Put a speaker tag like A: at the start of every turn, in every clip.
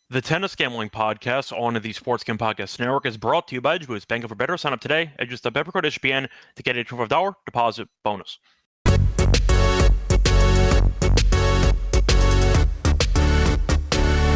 A: The Tennis Gambling Podcast on the Sports Gambling Podcast Network is brought to you by Edgeboost. Bank for better. Sign up today at just a pepper code SGPN to get a $25 deposit bonus.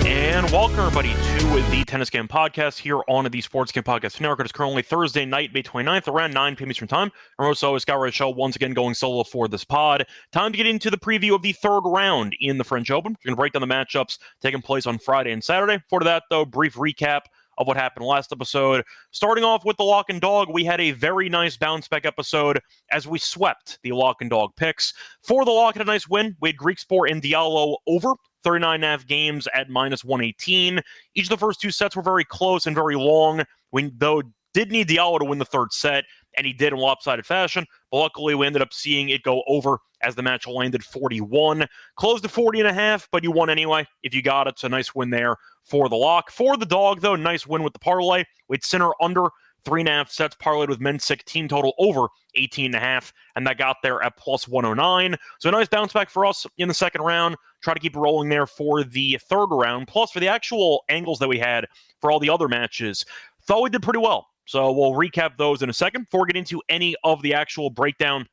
A: And welcome everybody to the Tennis Game Podcast here on the Sports Game Podcast Network. It is currently Thursday night, May 29th, around 9 p.m. Eastern Time. And also, Scott Reichel once again going solo for this pod. Time to get into the preview of the third round in the French Open. We're going to break down the matchups taking place on Friday and Saturday. Before that, though, brief recap of what happened last episode. Starting off with the Lock and Dog, we had a very nice bounce back episode as we swept the Lock and Dog picks. For the Lock, had a nice win. We had Greek Sport and Diallo over 39.5 games at minus 118. Each of the first two sets were very close and very long. We, though, did need Diallo to win the third set, and he did in lopsided fashion. But luckily, we ended up seeing it go over as the match landed 41. Closed to 40.5, but you won anyway if you got it. So nice win there for the Lock. For the Dog, though, nice win with the parlay. We'd center under 3.5 sets parlayed with men's sick team total over 18.5, and that got there at plus 109. So a nice bounce back for us in the second round. Try to keep rolling there for the third round. Plus, for the actual angles that we had for all the other matches, thought we did pretty well. So we'll recap those in a second. Before we get into any of the actual breakdown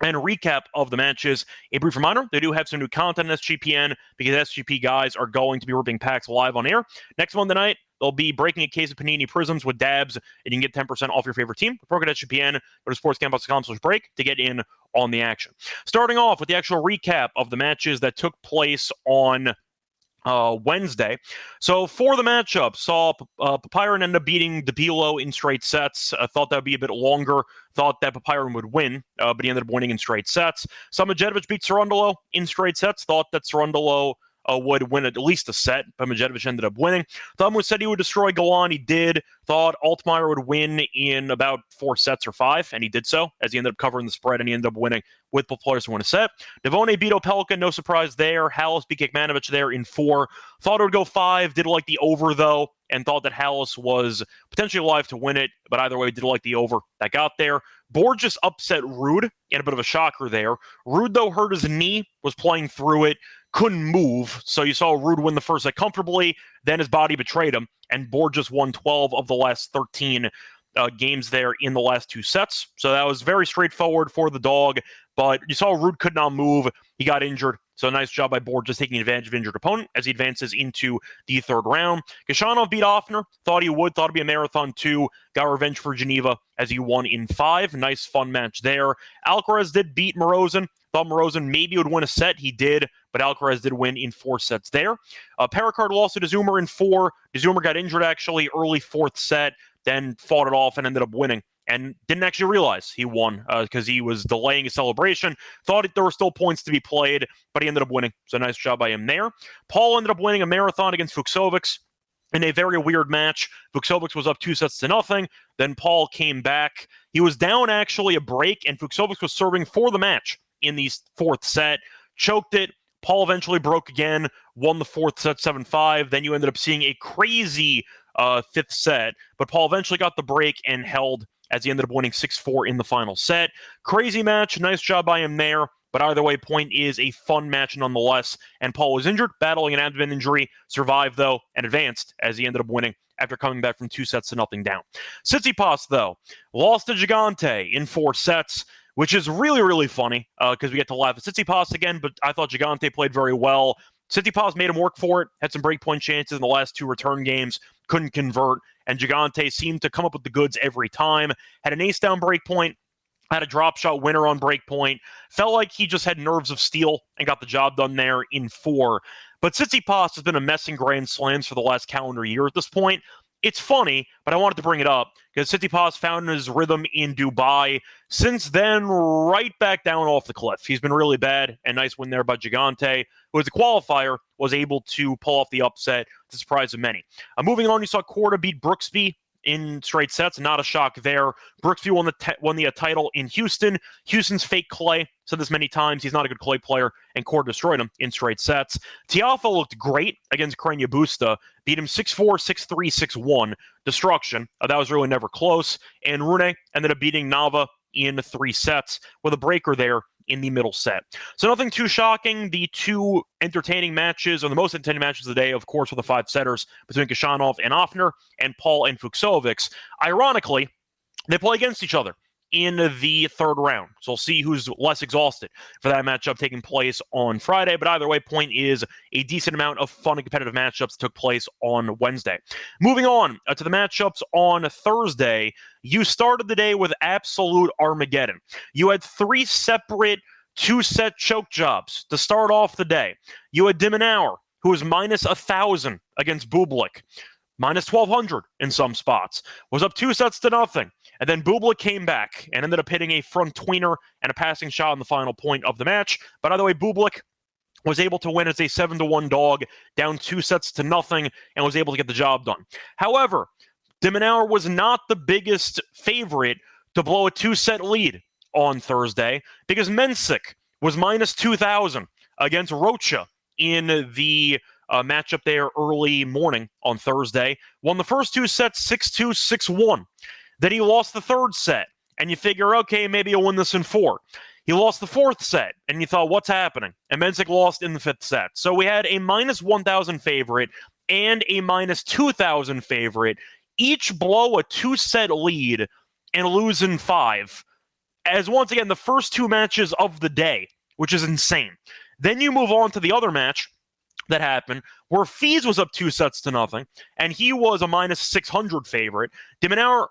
A: and recap of the matches, a brief reminder, they do have some new content on SGPN because SGP guys are going to be ripping packs live on air. Next Monday night, they'll be breaking a case of Panini Prisms with Dabs, and you can get 10% off your favorite team. Program at SGPN, go to sportsgambling.com/break to get in on the action. Starting off with the actual recap of the matches that took place on Wednesday. So for the matchup, saw Papiron end up beating DePilo in straight sets. Thought that would be a bit longer. Thought that Papiron would win, but he ended up winning in straight sets. Saw Medjedovic beat Cerundolo in straight sets. Thought that Cerundolo would win at least a set, but Medjedovic ended up winning. Thumb said he would destroy Golan. He did. Thought Altmaier would win in about 4 sets or 5, and he did so, as he ended up covering the spread, and he ended up winning with both players to win a set. Devone beat Opelka, no surprise there. Hallis beat Kekmanovic there in 4. Thought it would go 5, did like the over, though, and thought that Hallis was potentially alive to win it, but either way, did like the over that got there. Borges upset Ruud in a bit of a shocker there. Ruud, though, hurt his knee, was playing through it, couldn't move, so you saw Ruud win the first set comfortably, then his body betrayed him, and Borges won 12 of the last 13 games there in the last 2 sets. So that was very straightforward for the Dog, but you saw Ruud could not move. He got injured. So nice job by Borges taking advantage of injured opponent as he advances into the third round. Kashanov beat Offner. Thought he would. Thought it'd be a marathon 2. Got revenge for Geneva as he won in 5. Nice fun match there. Alcaraz did beat Morozin. Thought Morozin maybe would win a set. He did, but Alcaraz did win in 4 sets there. Perricard lost to DeZumer in 4. DeZumer got injured actually early 4th set, then fought it off and ended up winning. And didn't actually realize he won because he was delaying his celebration. Thought there were still points to be played, but he ended up winning. So nice job by him there. Paul ended up winning a marathon against Fuchsovics in a very weird match. Fuchsovics was up 2-0. Then Paul came back. He was down actually a break, and Fuchsovics was serving for the match in the 4th set. Choked it. Paul eventually broke again, won the 4th set 7-5. Then you ended up seeing a crazy 5th set, but Paul eventually got the break and held as he ended up winning 6-4 in the final set. Crazy match. Nice job by him there. But either way, point is a fun match nonetheless. And Paul was injured, battling an abdomen injury, survived, though, and advanced as he ended up winning after coming back from 2-0 down. Tsitsipas, though, lost to Gigante in 4 sets, which is really, really funny because we get to laugh at Tsitsipas again, but I thought Gigante played very well. Tsitsipas made him work for it, had some breakpoint chances in the last 2 return games, couldn't convert, and Gigante seemed to come up with the goods every time. Had an ace-down breakpoint, had a drop shot winner on breakpoint. Felt like he just had nerves of steel and got the job done there in 4. But Tsitsipas has been a mess in Grand Slams for the last calendar year at this point. It's funny, but I wanted to bring it up because Tsitsipas found his rhythm in Dubai. Since then, right back down off the cliff. He's been really bad, and nice win there by Gigante, who as a qualifier was able to pull off the upset to the surprise of many. Moving on, you saw Korda beat Brooksby in straight sets. Not a shock there. Brooksby won the title in Houston. Houston's fake clay. Said this many times. He's not a good clay player, and Korda destroyed him in straight sets. Tiafoe looked great against Carreño Busta. Beat him 6-4, 6-3, 6-1. Destruction. That was really never close. And Rune ended up beating Nava in 3 sets with a breaker there in the middle set. So nothing too shocking. The two entertaining matches, or the most entertaining matches of the day, of course, were the five setters between Khachanov and Offner and Paul and Fucsovics. Ironically, they play against each other in the third round. So we'll see who's less exhausted for that matchup taking place on Friday. But either way, point is a decent amount of fun and competitive matchups took place on Wednesday. Moving on to the matchups on Thursday, you started the day with absolute Armageddon. You had three separate two-set choke jobs to start off the day. You had Dimenauer, who was minus 1,000 against Bublik, minus 1,200 in some spots, was up 2-0. And then Bublik came back and ended up hitting a front tweener and a passing shot on the final point of the match. But either way, Bublik was able to win as a 7-1 dog, down 2-0, and was able to get the job done. However, Dimenauer was not the biggest favorite to blow a 2-set lead on Thursday because Mensik was minus 2,000 against Rocha in the matchup there early morning on Thursday. Won the first two sets 6-2, 6-1. Then he lost the third set, and you figure, okay, maybe he'll win this in four. He lost the fourth set, and you thought, what's happening? And Mensik lost in the fifth set. So we had a minus 1,000 favorite and a minus 2,000 favorite, each blow a two-set lead and lose in five, as once again, the first two matches of the day, which is insane. Then you move on to the other match that happened, where Fies was up 2-0, and he was a minus 600 favorite. Dimenauer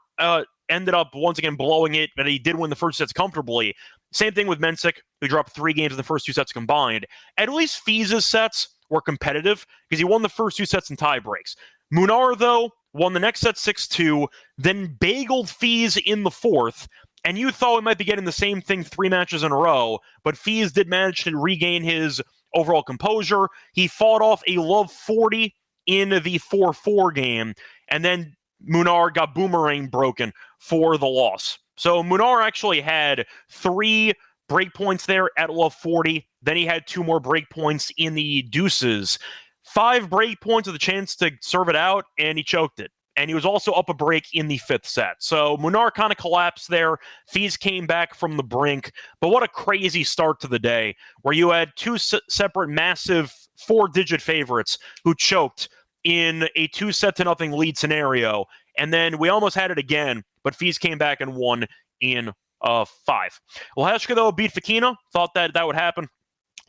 A: ended up once again blowing it, but he did win the first sets comfortably. Same thing with Mensik, who dropped 3 games in the first two sets combined. At least Fies' sets were competitive because he won the first two sets in tie breaks. Munar, though, won the next set 6-2, then bageled Fies in the fourth, and you thought we might be getting the same thing 3 matches in a row, but Fies did manage to regain his overall composure. He fought off a love 40 in the 4-4 game, and then Munar got boomerang broken for the loss. So Munar actually had 3 breakpoints there at love 40. Then he had 2 more breakpoints in the deuces. 5 breakpoints with a chance to serve it out, and he choked it. And he was also up a break in the fifth set. So Munar kind of collapsed there. Fies came back from the brink. But what a crazy start to the day, where you had 2 separate massive 4-digit favorites who choked in a 2-0 lead scenario. And then we almost had it again, but Fies came back and won in 5. Lehechka, though, beat Fekina. Thought that would happen.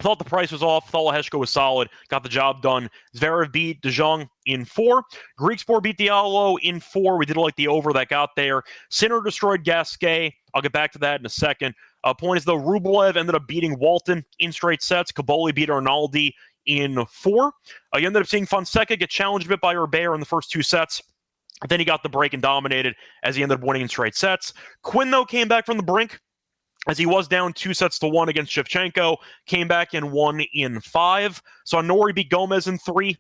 A: Thought the price was off. Thought Lehechka was solid. Got the job done. Zverev beat De Jong in 4. Griekspoor beat Diallo in 4. We did like the over that got there. Sinner destroyed Gasquet. I'll get back to that in a second. Point is, though, Rublev ended up beating Walton in straight sets. Caboli beat Arnaldi in 4. You ended up seeing Fonseca get challenged a bit by Herbert in the first 2 sets. Then he got the break and dominated as he ended up winning in straight sets. Quinn, though, came back from the brink as he was down 2-1 against Shevchenko, came back and won in 5. Saw Norrie beat Gomez in 3.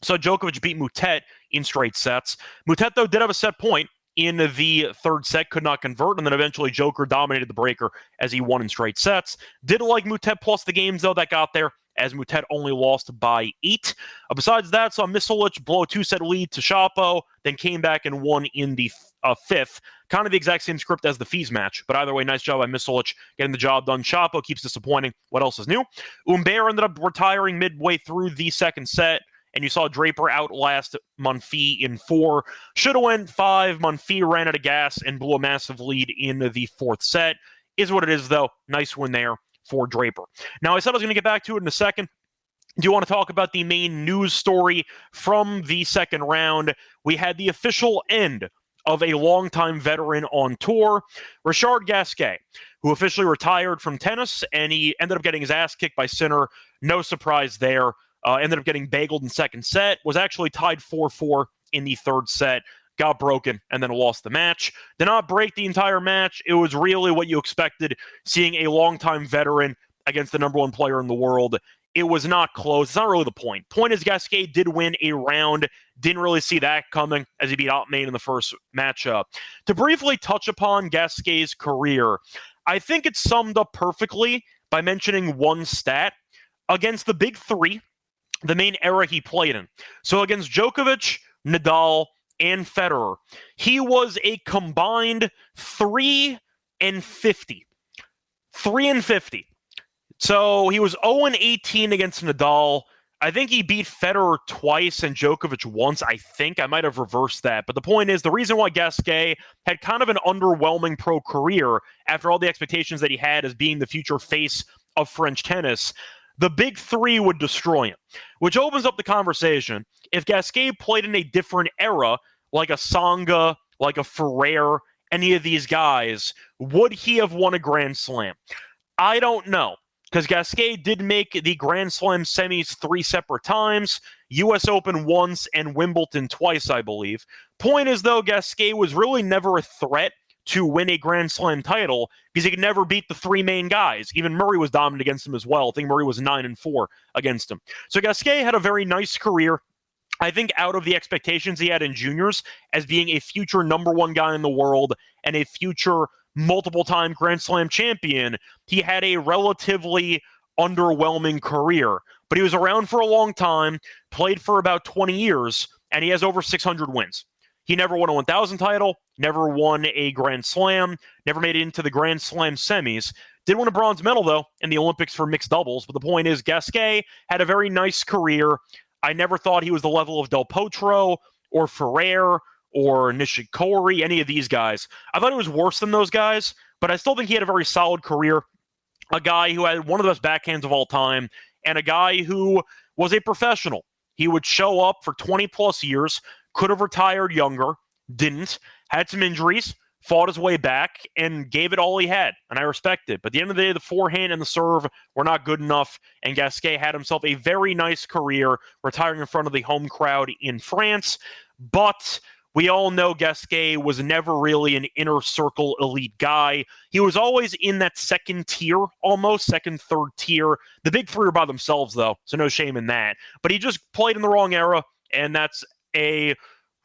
A: Saw Djokovic beat Moutet in straight sets. Moutet, though, did have a set point in the third set, could not convert, and then eventually Joker dominated the breaker as he won in straight sets. Did like Moutet plus the games, though, that got there, as Moutet only lost by 8. Besides that, saw Misolic blow a 2-set lead to Shapo, then came back and won in the fifth. Kind of the exact same script as the Fies match, but either way, nice job by Misolic getting the job done. Shapo keeps disappointing. What else is new? Humbert ended up retiring midway through the second set, and you saw Draper outlast Monfils in 4. Should have went 5. Monfils ran out of gas and blew a massive lead in the fourth set. Is what it is, though. Nice win there for Draper. Now, I said I was going to get back to it in a second. Do you want to talk about the main news story from the second round? We had the official end of a longtime veteran on tour, Richard Gasquet, who officially retired from tennis, and he ended up getting his ass kicked by Sinner. No surprise there. Ended up getting bageled in second set, was actually tied 4-4 in the third set, got broken, and then lost the match. Did not break the entire match. It was really what you expected, seeing a longtime veteran against the number 1 player in the world. It was not close. It's not really the point. Point is, Gasquet did win a round. Didn't really see that coming as he beat Altman in the first matchup. To briefly touch upon Gasquet's career, I think it's summed up perfectly by mentioning one stat. Against the big 3, the main era he played in. So against Djokovic, Nadal, and Federer, he was a combined 3-50. 3-50 So he was 0-18 against Nadal. I think he beat Federer twice and Djokovic once. I think I might have reversed that. But the point is, the reason why Gasquet had kind of an underwhelming pro career after all the expectations that he had as being the future face of French tennis, the big three would destroy him, which opens up the conversation. If Gasquet played in a different era, like a Tsonga, like a Ferrer, any of these guys, would he have won a Grand Slam? I don't know, because Gasquet did make the Grand Slam semis 3 separate times, US Open once, and Wimbledon twice, I believe. Point is, though, Gasquet was really never a threat to win a Grand Slam title because he could never beat the 3 main guys. Even Murray was dominant against him as well. I think Murray was 9-4 against him. So Gasquet had a very nice career. I think out of the expectations he had in juniors as being a future number 1 guy in the world and a future multiple-time Grand Slam champion, he had a relatively underwhelming career. But he was around for a long time, played for about 20 years, and he has over 600 wins. He never won a 1,000 title, never won a Grand Slam, never made it into the Grand Slam semis. Did win a bronze medal, though, in the Olympics for mixed doubles. But the point is, Gasquet had a very nice career. I never thought he was the level of Del Potro or Ferrer or Nishikori, any of these guys. I thought he was worse than those guys, but I still think he had a very solid career. A guy who had one of the best backhands of all time, and a guy who was a professional. He would show up for 20-plus years, could have retired younger, didn't, had some injuries, fought his way back, and gave it all he had, and I respect it. But at the end of the day, the forehand and the serve were not good enough, and Gasquet had himself a very nice career, retiring in front of the home crowd in France. But we all know Gasquet was never really an inner circle elite guy. He was always in that second tier, almost second, third tier. The big three are by themselves, though, so no shame in that. But he just played in the wrong era, and that's a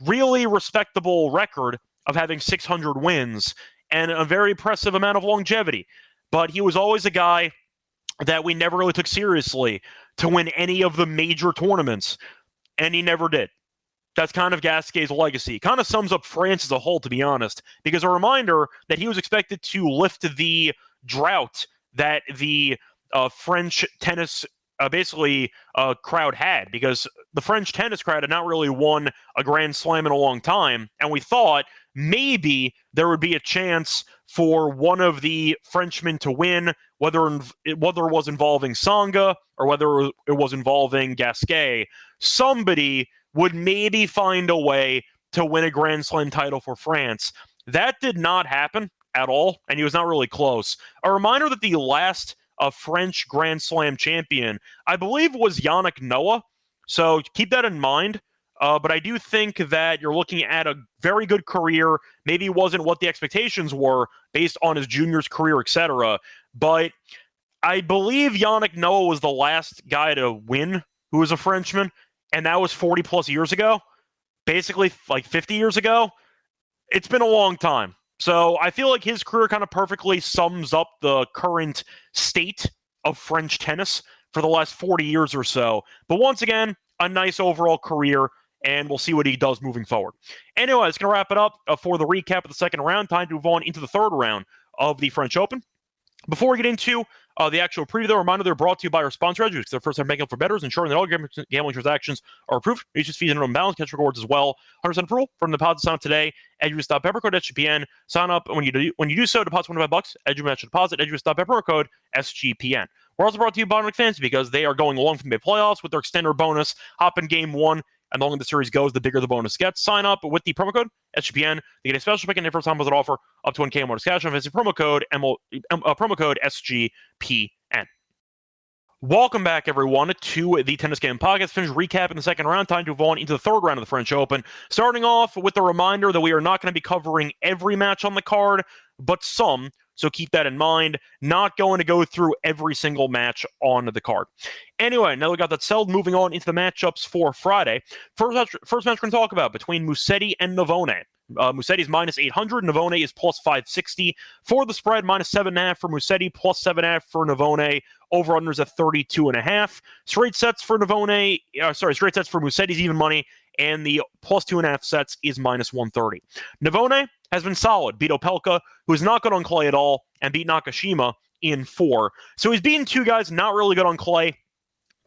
A: really respectable record of having 600 wins and a very impressive amount of longevity. But he was always a guy that we never really took seriously to win any of the major tournaments, and he never did. That's kind of Gasquet's legacy. Kind of sums up France as a whole, to be honest, because a reminder that he was expected to lift the drought that the French tennis crowd had, because the French tennis crowd had not really won a Grand Slam in a long time, and we thought maybe there would be a chance for one of the Frenchmen to win, whether it was involving Tsonga or whether it was involving Gasquet. Somebody would maybe find a way to win a Grand Slam title for France. That did not happen at all, and he was not really close. A reminder that the last French Grand Slam champion, I believe, was Yannick Noah, so keep that in mind. But I do think that you're looking at a very good career. Maybe it wasn't what the expectations were based on his juniors career, etc. But I believe Yannick Noah was the last guy to win who was a Frenchman, and that was 40-plus years ago, basically like 50 years ago. It's been a long time. So I feel like his career kind of perfectly sums up the current state of French tennis for the last 40 years or so. But once again, a nice overall career, and we'll see what he does moving forward. Anyway, it's going to wrap it up for the recap of the second round. Time to move on into the third round of the French Open. Before we get into the actual preview, though, reminder they're brought to you by our sponsor, Edge. It's their first time banking for bettors, ensuring that all gambling transactions are approved. Reaches fees and minimum balance, catch rewards as well. 100% approval from the deposit. Sign up today. Edge.pepper code SGPN. Sign up when you do so. Deposit $25. Edge match deposit. Edge.pepper code SGPN. We're also brought to you by Fantasy because they are going along from the playoffs with their extender bonus. Hop in game one. And the longer the series goes, the bigger the bonus gets. Sign up with the promo code SGPN. You get a special pick and first time with an offer up to 1K in bonus cash. And visit promo code SGPN. Welcome back, everyone, to the Tennis Game Podcast. Finish recapping the second round. Time to move on into the third round of the French Open. Starting off with the reminder that we are not going to be covering every match on the card, but some. So keep that in mind. Not going to go through every single match on the card. Anyway, now we got that settled. Moving on into the matchups for Friday. First match we're going to talk about between Musetti and Navone. Musetti's minus 800. Navone is plus 560. For the spread, minus 7.5 for Musetti, plus 7.5 for Navone. Over-unders at 32.5. Straight sets for Musetti's even money, and the plus 2.5 sets is minus 130. Navone has been solid. Beat Opelka, who is not good on clay at all, and beat Nakashima in 4. So he's beaten 2 guys not really good on clay,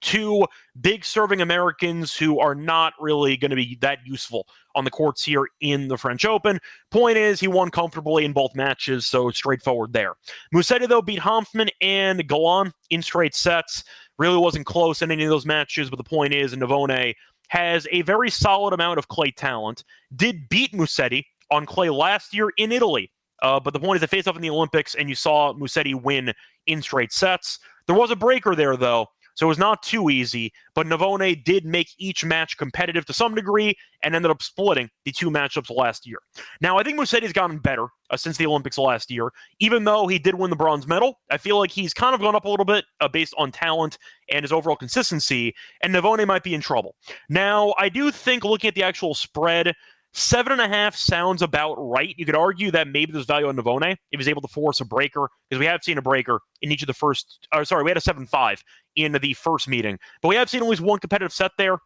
A: 2 big serving Americans who are not really going to be that useful on the courts here in the French Open. Point is, he won comfortably in both matches, so straightforward there. Musetti, though, beat Hanfmann and Galan in straight sets. Really wasn't close in any of those matches, but the point is, Navone has a very solid amount of clay talent. Did beat Musetti on clay last year in Italy. But the point is, they faced off in the Olympics, and you saw Musetti win in straight sets. There was a breaker there, though, so it was not too easy, but Navone did make each match competitive to some degree and ended up splitting the 2 matchups last year. Now, I think Musetti's gotten better since the Olympics last year. Even though he did win the bronze medal, I feel like he's kind of gone up a little bit based on talent and his overall consistency, and Navone might be in trouble. Now, I do think looking at the actual spread, 7.5 sounds about right. You could argue that maybe there's value on Navone if he's able to force a breaker, because we have seen a breaker in each of the first, we had a 7-5 in the first meeting, but we have seen at least one competitive set there,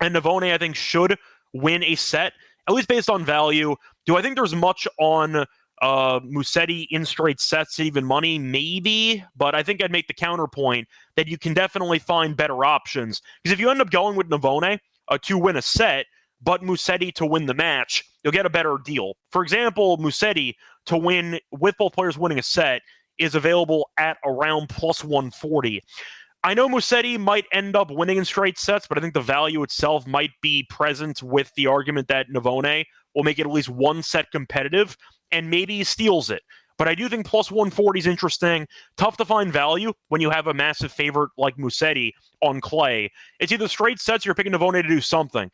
A: and Navone, I think, should win a set, at least based on value. Do I think there's much on Musetti in straight sets, even money? Maybe, but I think I'd make the counterpoint that you can definitely find better options, because if you end up going with Navone to win a set, but Musetti to win the match, you'll get a better deal. For example, Musetti to win, with both players winning a set, is available at around plus 140. I know Musetti might end up winning in straight sets, but I think the value itself might be present with the argument that Navone will make it at least one set competitive, and maybe he steals it. But I do think plus 140 is interesting. Tough to find value when you have a massive favorite like Musetti on clay. It's either straight sets or you're picking Navone to do something.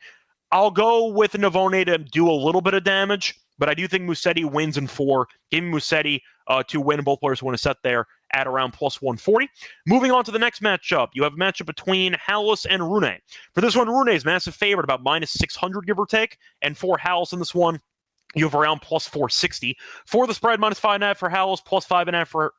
A: I'll go with Navone to do a little bit of damage, but I do think Musetti wins in 4. Give me Musetti to win, and both players win a set there at around plus 140. Moving on to the next matchup, you have a matchup between Halles and Rune. For this one, Rune is massive favorite, about minus 600, give or take, and for Halles in this one, you have around plus 460. For the spread, minus 5.5 for Halles, plus 5.5 for,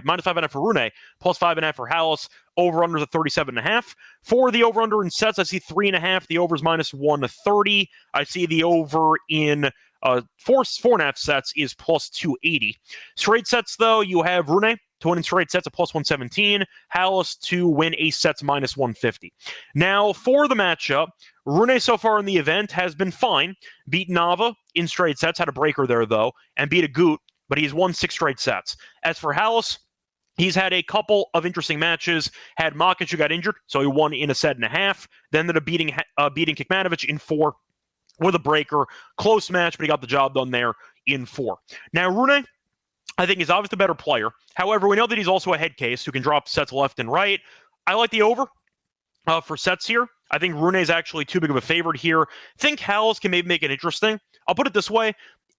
A: minus 5.5 for Rune, plus 5.5 for Halles. Over-under the 37.5. For the over-under in sets, I see 3.5. The over is minus 130. I see the over in 4.5 sets is plus 280. Straight sets, though, you have Rune to win in straight sets at plus 117. Halles to win ace sets minus 150. Now, for the matchup, Rune so far in the event has been fine. Beat Nava in straight sets, had a breaker there, though, and beat Agut, but he's won 6 straight sets. As for Halles, he's had a couple of interesting matches. Had Makic, who got injured, so he won in a set and a half. Then ended up beating Kekmanovic in 4 with a breaker. Close match, but he got the job done there in 4. Now, Rune, I think, is obviously the better player. However, we know that he's also a head case who can drop sets left and right. I like the over for sets here. I think Rune is actually too big of a favorite here. Think Halles can maybe make it interesting. I'll put it this way.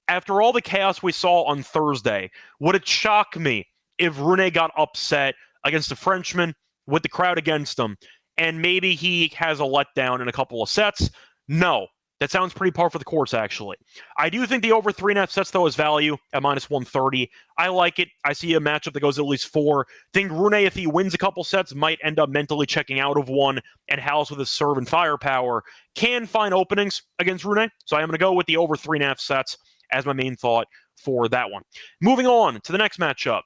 A: After all the chaos we saw on Thursday, would it shock me if Rune got upset against a Frenchman with the crowd against him, and maybe he has a letdown in a couple of sets? No. That sounds pretty par for the course, actually. I do think the over 3.5 sets, though, is value at minus 130. I like it. I see a matchup that goes at least 4. Think Rune, if he wins a couple sets, might end up mentally checking out of one, and Halles with his serve and firepower can find openings against Rune. So I'm going to go with the over 3.5 sets as my main thought for that one. Moving on to the next matchup.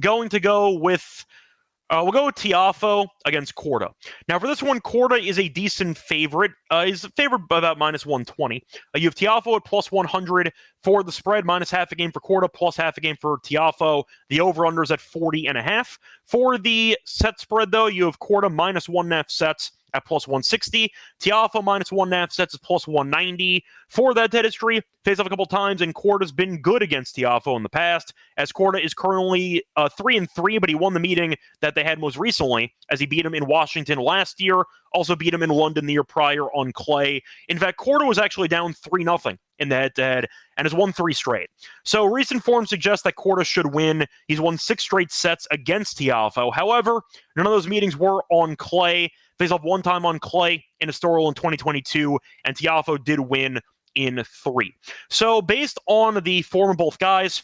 A: Going to go with... we'll go with Tiafoe against Korda. Now, for this one, Korda is a decent favorite. He's favored by about minus 120. You have Tiafoe at plus 100 for the spread, minus half a game for Korda, plus half a game for Tiafoe. The over-under is at 40.5. For the set spread, though, you have Korda minus 1.5 sets at plus 160. Tiafoe minus 1.5 sets is plus 190. For that dead history, faced off a couple times, and Korda's been good against Tiafoe in the past, as Korda is currently 3-3, but he won the meeting that they had most recently, as he beat him in Washington last year, also beat him in London the year prior on clay. In fact, Korda was actually down 3-0 in the head-to-head, and has won 3 straight. So recent form suggests that Korda should win. He's won 6 straight sets against Tiafoe. However, none of those meetings were on clay. Faced off one time on clay in Estoril in 2022, and Tiafoe did win in 3. So based on the form of both guys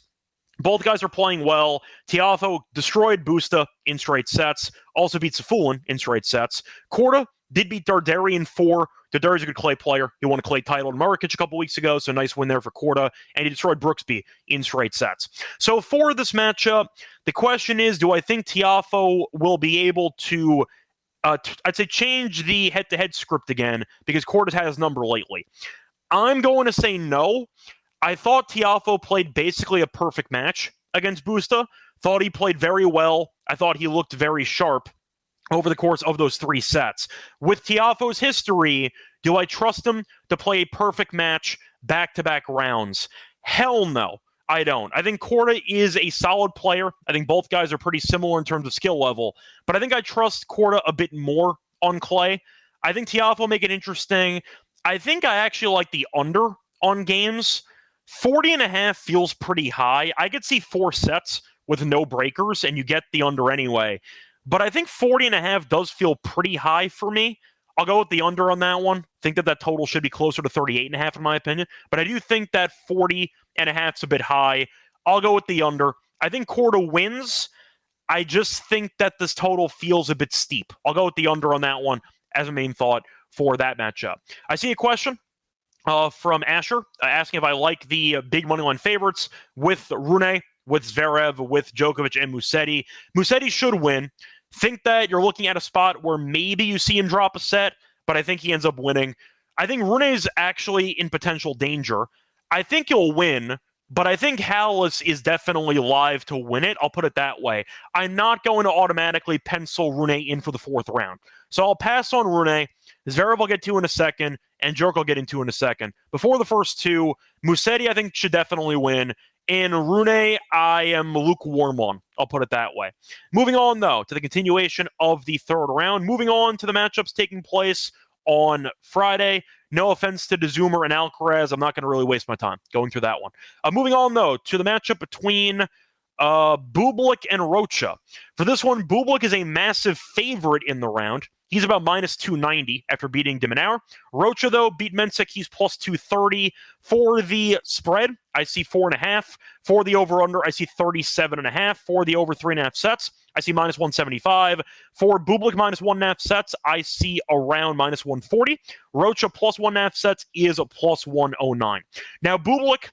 A: are playing well. Tiafoe destroyed Busta in straight sets, also beat Safulin in straight sets. Korda did beat Darderi in 4, Dadari's a good clay player. He won a clay title in Marrakech a couple weeks ago, so nice win there for Korda, and he destroyed Brooksby in straight sets. So for this matchup, the question is, do I think Tiafoe will be able to I'd say change the head-to-head script again because Korda's had his number lately? I'm going to say no. I thought Tiafoe played basically a perfect match against Busta. Thought he played very well. I thought he looked very sharp over the course of those 3 sets. With Tiafoe's history, do I trust him to play a perfect match back-to-back rounds? Hell no. I don't. I think Korda is a solid player. I think both guys are pretty similar in terms of skill level, but I think I trust Korda a bit more on clay. I think Tiafoe will make it interesting. I think I actually like the under on games. 40.5 feels pretty high. I could see 4 sets with no breakers, and you get the under anyway. But I think 40.5 does feel pretty high for me. I'll go with the under on that one. Think that total should be closer to 38.5 in my opinion. But I do think that 40.5 is a bit high. I'll go with the under. I think Korda wins. I just think that this total feels a bit steep. I'll go with the under on that one as a main thought for that matchup. I see a question from Asher asking if I like the big money line favorites with Rune, with Zverev, with Djokovic, and Musetti. Musetti should win. Think that you're looking at a spot where maybe you see him drop a set, but I think he ends up winning. I think Rune is actually in potential danger. I think he'll win, but I think Hallis is definitely live to win it. I'll put it that way. I'm not going to automatically pencil Rune in for the 4th round. So I'll pass on Rune. Zverev will get 2 in a second, and Djurk will get in 2 in a second. Before the first 2, Musetti I think should definitely win. And Rune, I am lukewarm on. I'll put it that way. Moving on, though, to the continuation of the 3rd round. Moving on to the matchups taking place on Friday. No offense to DeZumer and Alcaraz. I'm not going to really waste my time going through that one. Moving on, though, to the matchup between Bublik and Rocha. For this one, Bublik is a massive favorite in the round. He's about minus 290 after beating de Minaur. Rocha, though, beat Mensik. He's plus 230. For the spread, I see 4.5. For the over-under, I see 37.5. For the over 3.5 sets, I see minus 175. For Bublik minus 1.5 sets, I see around minus 140. Rocha plus 1.5 sets is a plus 109. Now, Bublik,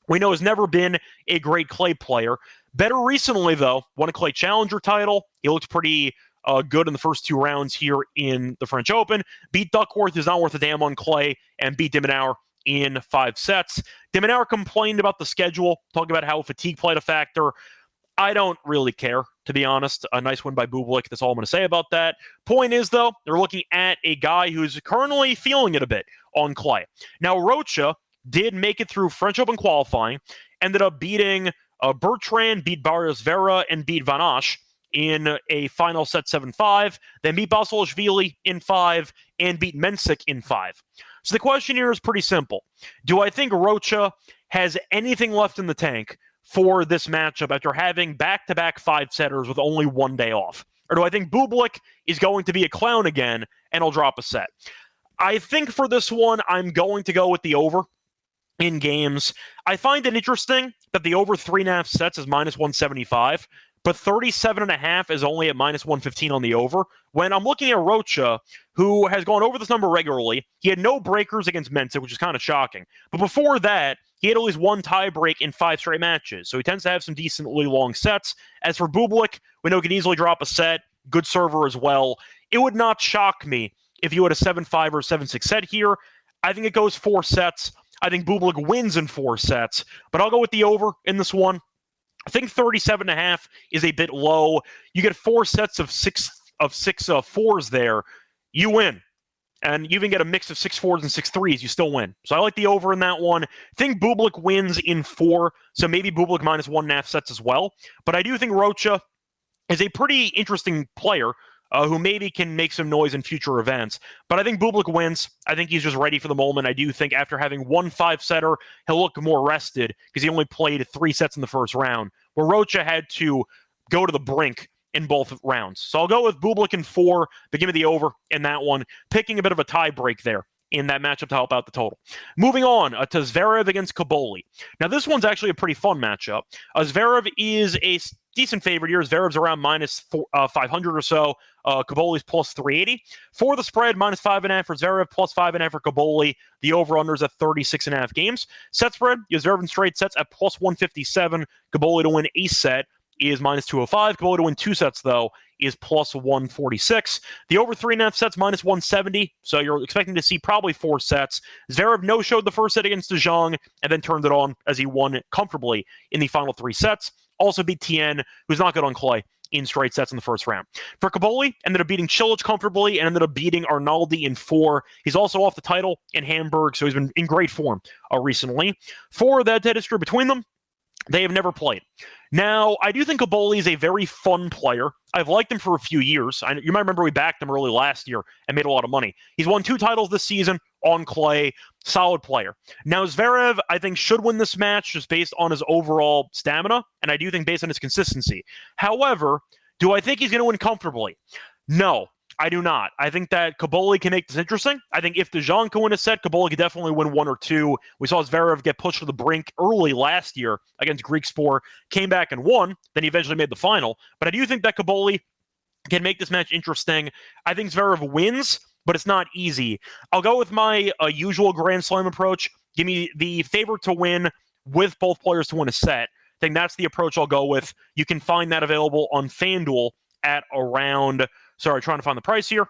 A: we know, has never been a great clay player. Better recently, though, won a clay challenger title. He looked pretty good in the first 2 rounds here in the French Open. Beat Duckworth, who's not worth a damn on clay, and beat de Minaur in 5 sets. De Minaur complained about the schedule, talking about how fatigue played a factor. I don't really care, to be honest. A nice win by Bublik. That's all I'm going to say about that. Point is, though, they're looking at a guy who's currently feeling it a bit on clay. Now, Rocha did make it through French Open qualifying, ended up beating Bertrand, beat Barrios Vera, and beat Van Asch in a final set 7-5, then beat Basilashvili in 5, and beat Mensik in 5. So the question here is pretty simple. Do I think Rocha has anything left in the tank for this matchup after having back-to-back 5-setters with only 1 day off? Or do I think Bublik is going to be a clown again and he'll drop a set? I think for this one, I'm going to go with the over in games. I find it interesting that the over 3.5 sets is minus 175, but 37.5 is only at minus 115 on the over. When I'm looking at Rocha, who has gone over this number regularly, he had no breakers against Mensik, which is kind of shocking. But before that, he had at least 1 tie break in 5 straight matches, so he tends to have some decently long sets. As for Bublik, we know he can easily drop a set, good server as well. It would not shock me if you had a 7-5 or 7-6 set here. I think it goes 4 sets. I think Bublik wins in 4 sets, but I'll go with the over in this one. I think 37.5 is a bit low. You get 4 sets of six fours there, you win. And you even get a mix of 6 fours and 6 threes, you still win. So I like the over in that one. I think Bublik wins in 4, so maybe Bublik minus 1.5 sets as well. But I do think Rocha is a pretty interesting player who maybe can make some noise in future events. But I think Bublik wins. I think he's just ready for the moment. I do think after having 1 5-setter, he'll look more rested because he only played 3 sets in the first round, where Rocha had to go to the brink in both rounds. So I'll go with Bublik in 4, but give me the over in that one, picking a bit of a tie break there in that matchup to help out the total. Moving on to Zverev against Kaboli. Now, this one's actually a pretty fun matchup. Zverev is a decent favorite here. Zverev's around minus 500 or so. Kaboli's plus 380. For the spread, minus 5.5 for Zverev, plus 5.5 for Kaboli. The over-unders at 36.5 games. Set spread, Zverev in straight sets at plus 157. Kaboli to win a set is minus 205. Kaboli to win 2 sets, though, is plus 146. The over 3.5 sets, minus 170. So you're expecting to see probably 4 sets. Zverev no-showed the first set against De Jong and then turned it on as he won comfortably in the final 3 sets. Also beat Tien, who's not good on clay, in straight sets in the first round. For Kaboli, ended up beating Cilic comfortably and ended up beating Arnaldi in 4. He's also off the title in Hamburg, so he's been in great form recently. For the head-to-head history between them, they have never played. Now, I do think Kaboli is a very fun player. I've liked him for a few years. You might remember we backed him early last year and made a lot of money. He's won 2 titles this season on clay. Solid player. Now, Zverev, I think, should win this match just based on his overall stamina, and I do think based on his consistency. However, do I think he's going to win comfortably? No, I do not. I think that Kaboli can make this interesting. I think if De Jong can win a set, Kaboli could definitely win 1 or 2. We saw Zverev get pushed to the brink early last year against Griekspoor, came back and won, then he eventually made the final. But I do think that Kaboli can make this match interesting. I think Zverev wins, but it's not easy. I'll go with my usual Grand Slam approach. Give me the favorite to win with both players to win a set. I think that's the approach I'll go with. You can find that available on FanDuel at around... Sorry, trying to find the price here.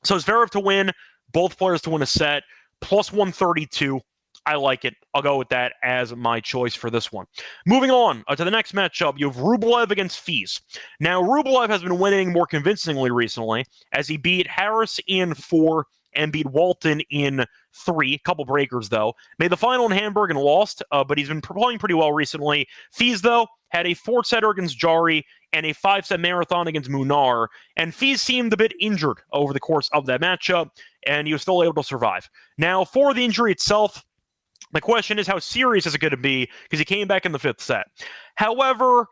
A: So Zverev to win, both players to win a set, plus 132. I like it. I'll go with that as my choice for this one. Moving on to the next matchup, you have Rublev against Fils. Now, Rublev has been winning more convincingly recently as he beat Harris in 4 and beat Walton in 3. Couple breakers, though. Made the final in Hamburg and lost, but he's been playing pretty well recently. Fils, though, had a 4-setter against Jari and a 5-set marathon against Munar, and Fils seemed a bit injured over the course of that matchup, and he was still able to survive. Now, for the injury itself, the question is how serious is it going to be, because he came back in the 5th set. However,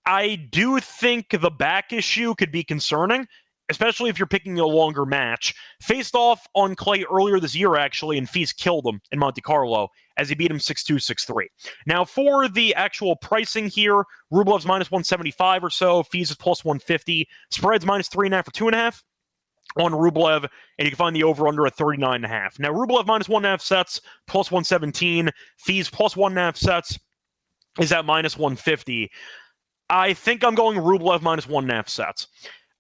A: I do think the back issue could be concerning, especially if you're picking a longer match. Faced off on clay earlier this year, actually, and Fils killed him in Monte Carlo as he beat him 6-2, 6-3. Now, for the actual pricing here, Rublev's minus 175 or so, Fils is plus 150, spreads minus 3.5 for 2.5 on Rublev, and you can find the over-under at 39.5. Now, Rublev minus 1.5 sets, plus 117, Fils plus 1.5 sets is at minus 150. I think I'm going Rublev minus 1.5 sets.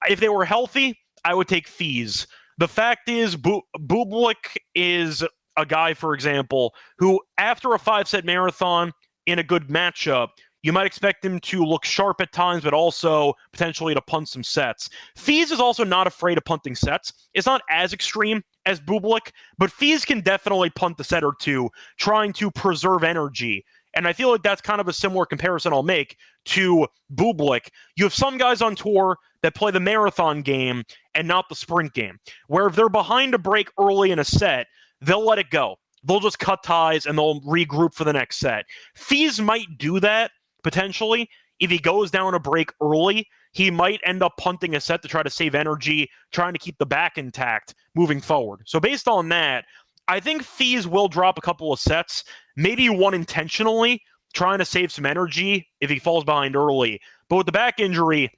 A: If they were healthy, I would take Fils. The fact is, Bublik is a guy, for example, who after a 5-set marathon in a good matchup, you might expect him to look sharp at times, but also potentially to punt some sets. Fils is also not afraid of punting sets. It's not as extreme as Bublik, but Fils can definitely punt the set or two, trying to preserve energy. And I feel like that's kind of a similar comparison I'll make to Bublik. You have some guys on tour that play the marathon game and not the sprint game, where if they're behind a break early in a set, they'll let it go. They'll just cut ties and they'll regroup for the next set. Fils might do that, potentially. If he goes down a break early, he might end up punting a set to try to save energy, trying to keep the back intact moving forward. So based on that, I think Fils will drop a couple of sets, maybe one intentionally, trying to save some energy if he falls behind early. But with the back injury,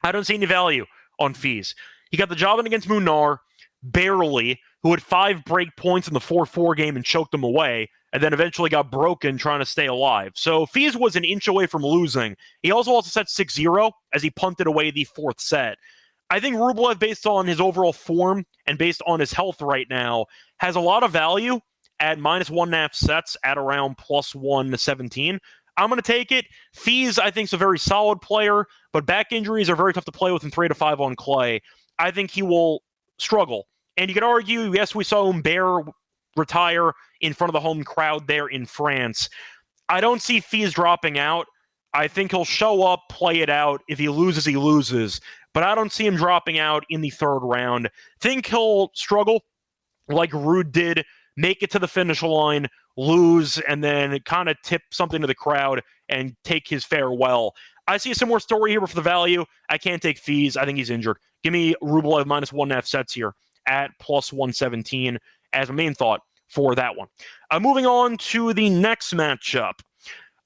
A: I don't see any value on Fils. He got the job in against Munar, barely, who had 5 break points in the 4-4 game and choked him away, and then eventually got broken trying to stay alive. So Fils was an inch away from losing. He also lost a set 6-0 as he punted away the 4th set. I think Rublev, based on his overall form and based on his health right now, has a lot of value at minus 1.5 sets at around plus 117. I'm going to take it. Fils, I think, is a very solid player, but back injuries are very tough to play with in 3 to 5 on clay. I think he will struggle. And you could argue, yes, we saw Humbert retire in front of the home crowd there in France. I don't see Fils dropping out. I think he'll show up, play it out. If he loses, he loses. But I don't see him dropping out in the 3rd round. Think he'll struggle like Ruud did, make it to the finish line, lose, and then kind of tip something to the crowd and take his farewell. I see a similar story here for the value. I can't take Fils. I think he's injured. Give me Rublev minus 1.5 sets here at plus 117. as a main thought for that one. Moving on to the next matchup.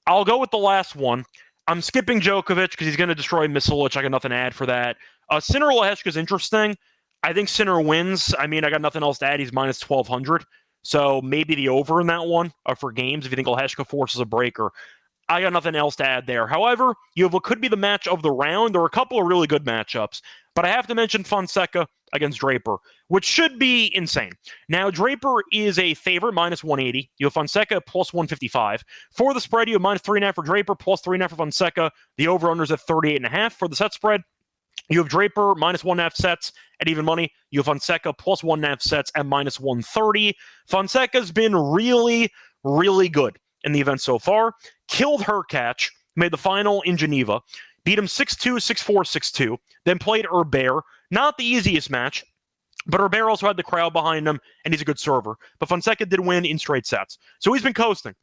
A: I'll go with the last one. I'm skipping Djokovic because he's going to destroy Misilic. I got nothing to add for that. Sinner Lehechka is interesting. I think Sinner wins. I mean, I got nothing else to add. He's minus 1,200. So maybe the over in that one for games if you think Lehechka forces a breaker. I got nothing else to add there. However, you have what could be the match of the round. There are a couple of really good matchups, but I have to mention Fonseca against Draper, which should be insane. Now, Draper is a favorite, minus 180. You have Fonseca plus 155. For the spread, you have minus 3.5 for Draper, plus 3.5 for Fonseca. The over-under is at 38.5. For the set spread, you have Draper minus 1.5 sets at even money. You have Fonseca plus 1.5 sets at minus 130. Fonseca's been really, really good in the event so far. Killed Hurkacz, made the final in Geneva, beat him 6-2, 6-4, 6-2, then played Herbert. Not the easiest match, but Herbert also had the crowd behind him, and he's a good server. But Fonseca did win in straight sets. So he's been coasting.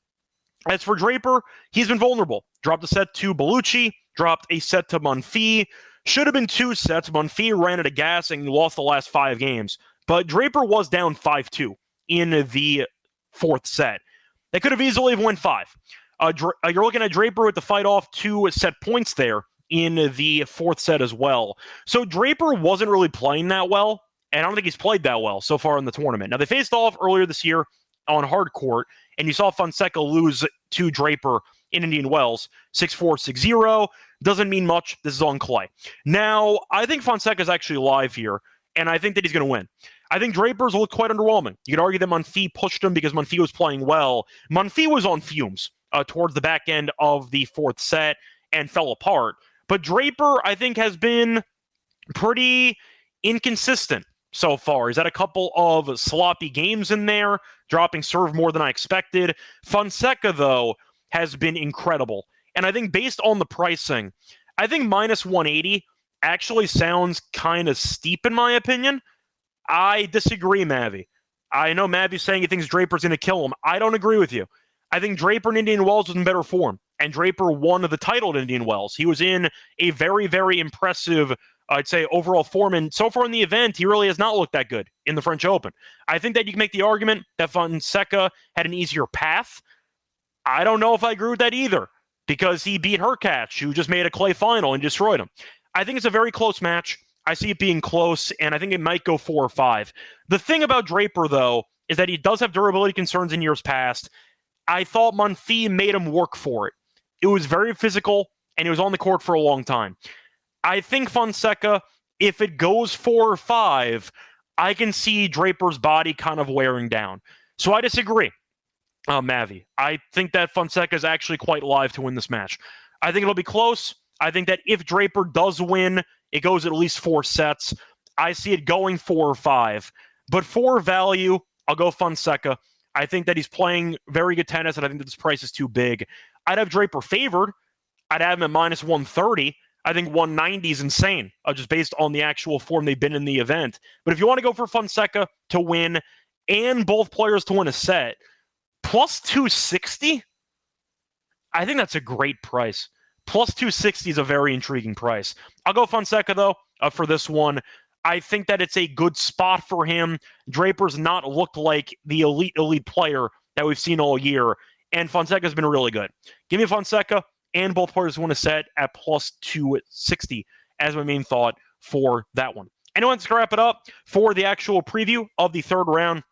A: As for Draper, he's been vulnerable. Dropped a set to Bellucci, dropped a set to Monfils. Should have been 2 sets. Monfils ran out of gas and lost the last 5 games. But Draper was down 5-2 in the 4th set. They could have easily won 5. You're looking at Draper with the fight off 2 set points there in the 4th set as well. So Draper wasn't really playing that well, and I don't think he's played that well so far in the tournament. Now, they faced off earlier this year on hard court, and you saw Fonseca lose to Draper in Indian Wells, 6-4, 6-0. Doesn't mean much. This is on clay. Now, I think Fonseca's actually live here, and I think that he's going to win. I think Draper's looked quite underwhelming. You could argue that Monfils pushed him because Monfils was playing well. Monfils was on fumes towards the back end of the 4th set and fell apart. But Draper, I think, has been pretty inconsistent so far. He's had a couple of sloppy games in there, dropping serve more than I expected. Fonseca, though, has been incredible. And I think based on the pricing, I think minus 180 actually sounds kind of steep in my opinion. I disagree, Mavi. I know Mavi's saying he thinks Draper's going to kill him. I don't agree with you. I think Draper in Indian Wells was in better form, and Draper won the title at Indian Wells. He was in a very, very impressive, I'd say, overall form, and so far in the event, he really has not looked that good in the French Open. I think that you can make the argument that Fonseca had an easier path. I don't know if I agree with that either, because he beat Hurkacz, who just made a clay final and destroyed him. I think it's a very close match. I see it being close, and I think it might go 4 or 5. The thing about Draper, though, is that he does have durability concerns in years past. I thought Monfils made him work for it. It was very physical, and he was on the court for a long time. I think Fonseca, if it goes 4 or 5, I can see Draper's body kind of wearing down. So I disagree, Mavi. I think that Fonseca is actually quite live to win this match. I think it'll be close. I think that if Draper does win, it goes at least 4 sets. I see it going 4 or 5. But for value, I'll go Fonseca. I think that he's playing very good tennis, and I think that this price is too big. I'd have Draper favored. I'd have him at minus 130. I think 190 is insane, just based on the actual form they've been in the event. But if you want to go for Fonseca to win and both players to win a set, plus 260, I think that's a great price. Plus 260 is a very intriguing price. I'll go Fonseca, though, for this one. I think that it's a good spot for him. Draper's not looked like the elite player that we've seen all year, and Fonseca's been really good. Give me Fonseca and both players who win a set at plus 260 as my main thought for that one. Anyway, let's wrap it up for the actual preview of the 3rd round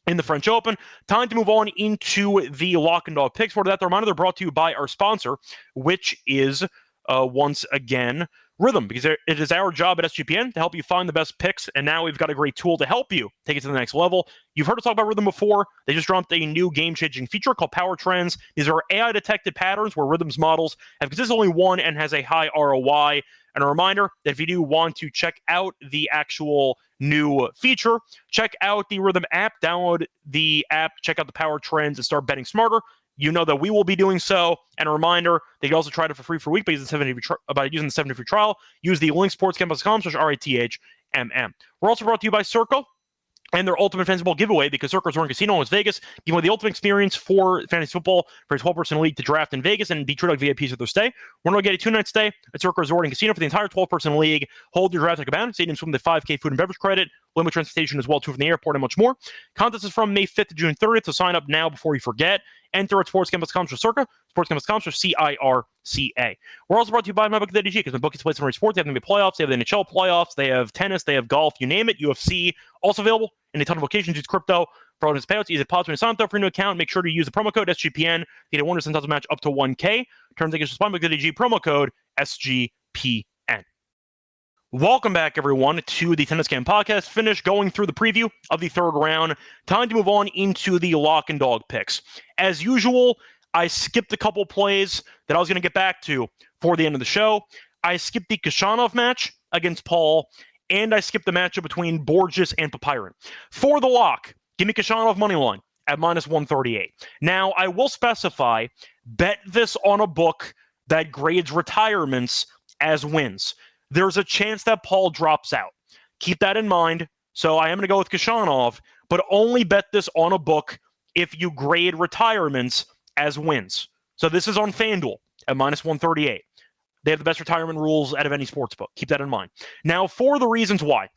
A: in the French Open. Time to move on into the Lock and Dog picks. For that, the reminder, they're brought to you by our sponsor, which is, once again, Rhythm, because it is our job at SGPN to help you find the best picks, and now we've got a great tool to help you take it to the next level. You've heard us talk about Rhythm before. They just dropped a new game-changing feature called Power Trends. These are AI-detected patterns where Rhythm's models have consistently won and has a high ROI. And a reminder that if you do want to check out the actual new feature, check out the Rhythm app, download the app, check out the Power Trends, and start betting smarter. You know that we will be doing so. And a reminder, they can also try it for free for a week by using the 7-day free trial. Use the link sportsgamble.com/RATHMM. We're also brought to you by Circle. and their Ultimate Fantasy Football giveaway, because Circa Resort and Casino in Las Vegas giving away the ultimate experience for fantasy football for a 12-person league to draft in Vegas and be treated like VIPs with their stay. We're going to get a 2-night stay at Circa Resort and Casino for the entire 12-person league. Hold your draft like a bound. Stadiums with the 5K food and beverage credit, limit transportation as well too from the airport, and much more. Contest is from May 5th to June 30th, so sign up now before you forget. Enter at sportsgamble.com for Circa, sportsgamble.com for CIRCA. We're also brought to you by MyBookie.ag, because MyBookie plays some sports. They have the NBA playoffs, they have the NHL playoffs, they have tennis, they have golf, you name it, UFC. Also available in a ton of locations. Use crypto for all these payouts. Easy deposit when you sign up for a new account. Make sure to use the promo code SGPN to get a $100 match up to 1K. Terms and conditions apply. MyBookie.ag, promo code SGPN. Welcome back, everyone, to the Tennis Game Podcast. Finished going through the preview of the third round. Time to move on into the lock and dog picks. As usual, I skipped a couple plays that I was going to get back to for the end of the show. I skipped the Khachanov match against Paul, and I skipped the matchup between Borges and Papiron. For the lock, give me Khachanov money line at -138. Now, I will specify, bet this on a book that grades retirements as wins. There's a chance that Paul drops out. Keep that in mind. So I am going to go with Khachanov, but only bet this on a book if you grade retirements as wins. So this is on FanDuel at -138. They have the best retirement rules out of any sports book. Keep that in mind. Now, for the reasons why.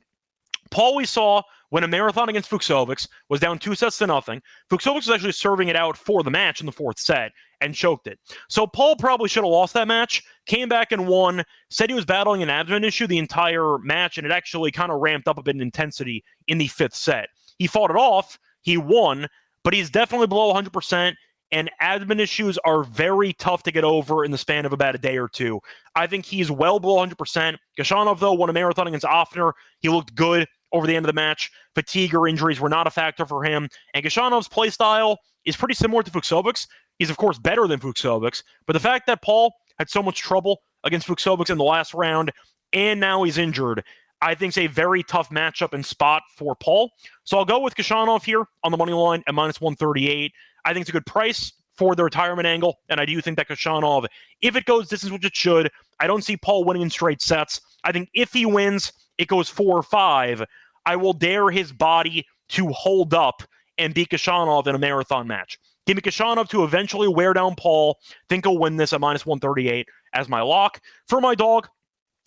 A: Paul, we saw when a marathon against Fucsovics was down 2-0. Fucsovics was actually serving it out for the match in the fourth set and choked it. So Paul probably should have lost that match, came back and won, said he was battling an abdomen issue the entire match, and it actually kind of ramped up a bit in intensity in the fifth set. He fought it off, he won, but he's definitely below 100%, and abdomen issues are very tough to get over in the span of about a day or two. I think he's well below 100%. Khachanov, though, won a marathon against Offner. He looked good over the end of the match. Fatigue or injuries were not a factor for him. And Khachanov play style is pretty similar to Fucsovics. He's, of course, better than Fucsovics. But the fact that Paul had so much trouble against Fucsovics in the last round, and now he's injured, I think is a very tough matchup and spot for Paul. So I'll go with Khachanov here on the money line at -138. I think it's a good price for the retirement angle, and I do think that Khachanov, if it goes distance, which it should, I don't see Paul winning in straight sets. I think if he wins, it goes 4 or 5. I will dare his body to hold up and beat Khachanov in a marathon match. Give me Khachanov to eventually wear down Paul. Think he'll win this at -138 as my lock. For my dog,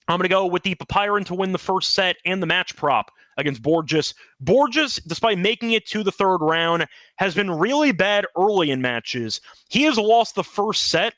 A: I'm going to go with the Papiron to win the first set and the match prop against Borges. Borges, despite making it to the third round, has been really bad early in matches. He has lost the first set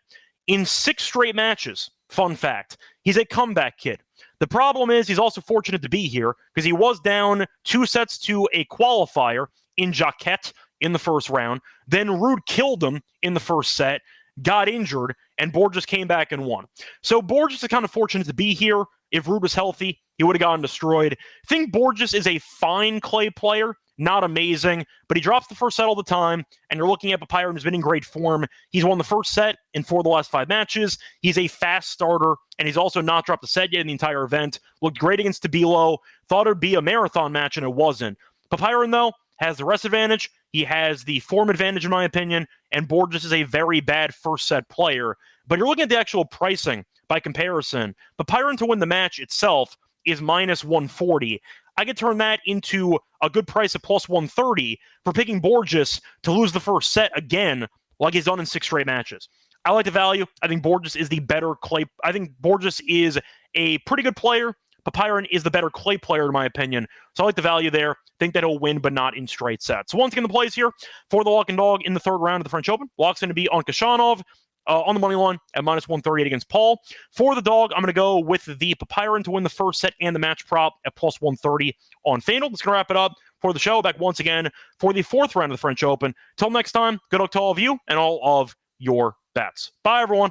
A: in 6 straight matches. Fun fact. He's a comeback kid. The problem is he's also fortunate to be here because he was down 2 sets to a qualifier in Jacquet in the first round. Then Ruud killed him in the first set, got injured, and Borges came back and won. So Borges is kind of fortunate to be here. If Ruud was healthy, he would have gotten destroyed. I think Borges is a fine clay player, not amazing, but he drops the first set all the time, and you're looking at Papiron, who's been in great form. He's won the first set in 4 of the last 5 matches. He's a fast starter, and he's also not dropped a set yet in the entire event. Looked great against Tabilo. Thought it would be a marathon match, and it wasn't. Papiron, though, has the rest advantage. He has the form advantage, in my opinion, and Borges is a very bad first set player. But you're looking at the actual pricing by comparison. Papiron to win the match itself is -140. I could turn that into a good price of +130 for picking Borges to lose the first set again, like he's done in 6 straight matches. I like the value. I think Borges is the better clay. I think Borges is a pretty good player. Papiron is the better clay player, in my opinion. So I like the value there. Think that he'll win, but not in straight sets. So once again, the plays here for the lock and dog in the third round of the French Open. Lock's going to be on Khachanov on the money line at -138 against Paul. For the dog, I'm going to go with the Papiron to win the first set and the match prop at +130 on FanDuel. That's going to wrap it up for the show. Back once again for the fourth round of the French Open. Till next time, good luck to all of you and all of your bets. Bye, everyone.